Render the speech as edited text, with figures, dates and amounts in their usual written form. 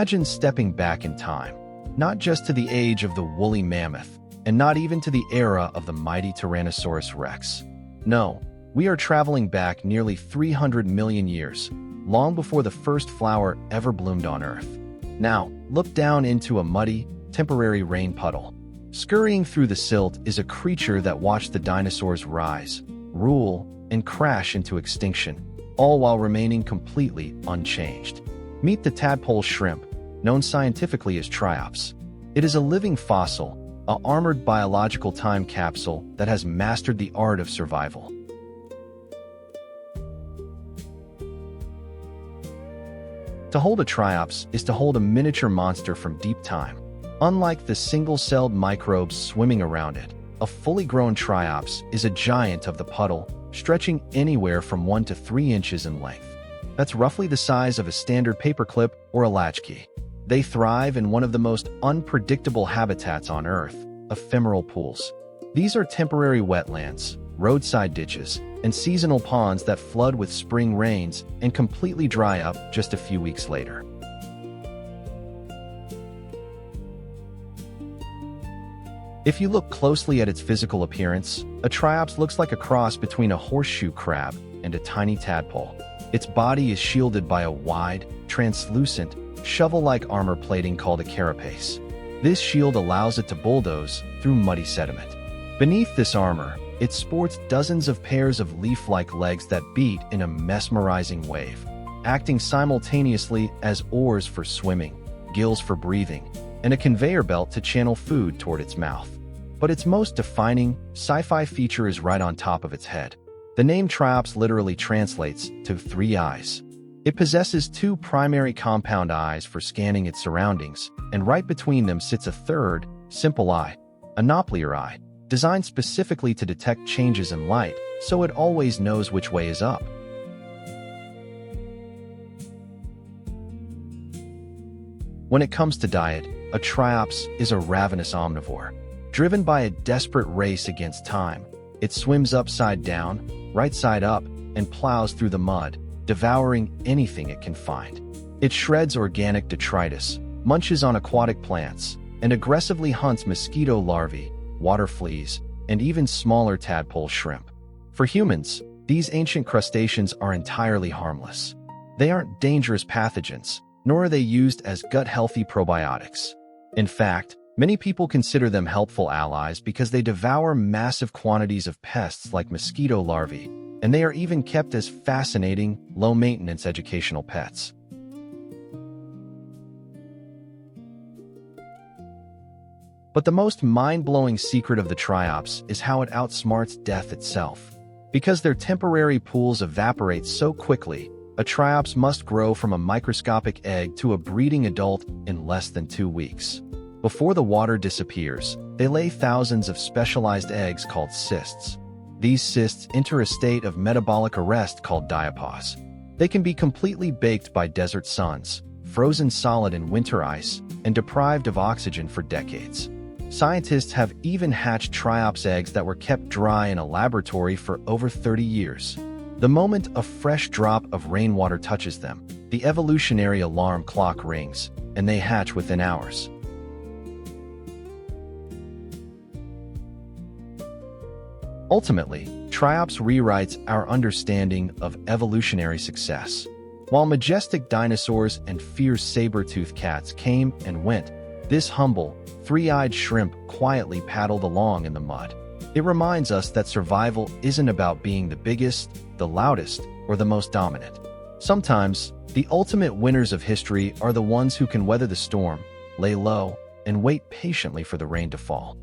Imagine stepping back in time, not just to the age of the woolly mammoth, and not even to the era of the mighty Tyrannosaurus rex. No, we are traveling back nearly 300 million years, long before the first flower ever bloomed on Earth. Now, look down into a muddy, temporary rain puddle. Scurrying through the silt is a creature that watched the dinosaurs rise, rule, and crash into extinction, all while remaining completely unchanged. Meet the tadpole shrimp, known scientifically as Triops. It is a living fossil, an armored biological time capsule that has mastered the art of survival. To hold a Triops is to hold a miniature monster from deep time. Unlike the single-celled microbes swimming around it, a fully grown Triops is a giant of the puddle, stretching anywhere from 1 to 3 inches in length. That's roughly the size of a standard paperclip or a latchkey. They thrive in one of the most unpredictable habitats on Earth, ephemeral pools. These are temporary wetlands, roadside ditches, and seasonal ponds that flood with spring rains and completely dry up just a few weeks later. If you look closely at its physical appearance, a Triops looks like a cross between a horseshoe crab and a tiny tadpole. Its body is shielded by a wide, translucent, shovel-like armor plating called a carapace. This shield allows it to bulldoze through muddy sediment. Beneath this armor, it sports dozens of pairs of leaf-like legs that beat in a mesmerizing wave, acting simultaneously as oars for swimming, gills for breathing, and a conveyor belt to channel food toward its mouth. But its most defining, sci-fi feature is right on top of its head. The name Triops literally translates to 3 eyes. It possesses 2 primary compound eyes for scanning its surroundings, and right between them sits a third, simple eye, a Doppler eye, designed specifically to detect changes in light, so it always knows which way is up. When it comes to diet, a Triops is a ravenous omnivore. Driven by a desperate race against time, it swims upside down, right side up, and plows through the mud, devouring anything it can find. It shreds organic detritus, munches on aquatic plants, and aggressively hunts mosquito larvae, water fleas, and even smaller tadpole shrimp. For humans, these ancient crustaceans are entirely harmless. They aren't dangerous pathogens, nor are they used as gut-healthy probiotics. In fact, many people consider them helpful allies because they devour massive quantities of pests like mosquito larvae, and they are even kept as fascinating, low-maintenance educational pets. But the most mind-blowing secret of the Triops is how it outsmarts death itself. Because their temporary pools evaporate so quickly, a Triops must grow from a microscopic egg to a breeding adult in less than 2 weeks. Before the water disappears, they lay thousands of specialized eggs called cysts. These cysts enter a state of metabolic arrest called diapause. They can be completely baked by desert suns, frozen solid in winter ice, and deprived of oxygen for decades. Scientists have even hatched Triops eggs that were kept dry in a laboratory for over 30 years. The moment a fresh drop of rainwater touches them, the evolutionary alarm clock rings, and they hatch within hours. Ultimately, Triops rewrites our understanding of evolutionary success. While majestic dinosaurs and fierce saber-toothed cats came and went, this humble, 3-eyed shrimp quietly paddled along in the mud. It reminds us that survival isn't about being the biggest, the loudest, or the most dominant. Sometimes, the ultimate winners of history are the ones who can weather the storm, lay low, and wait patiently for the rain to fall.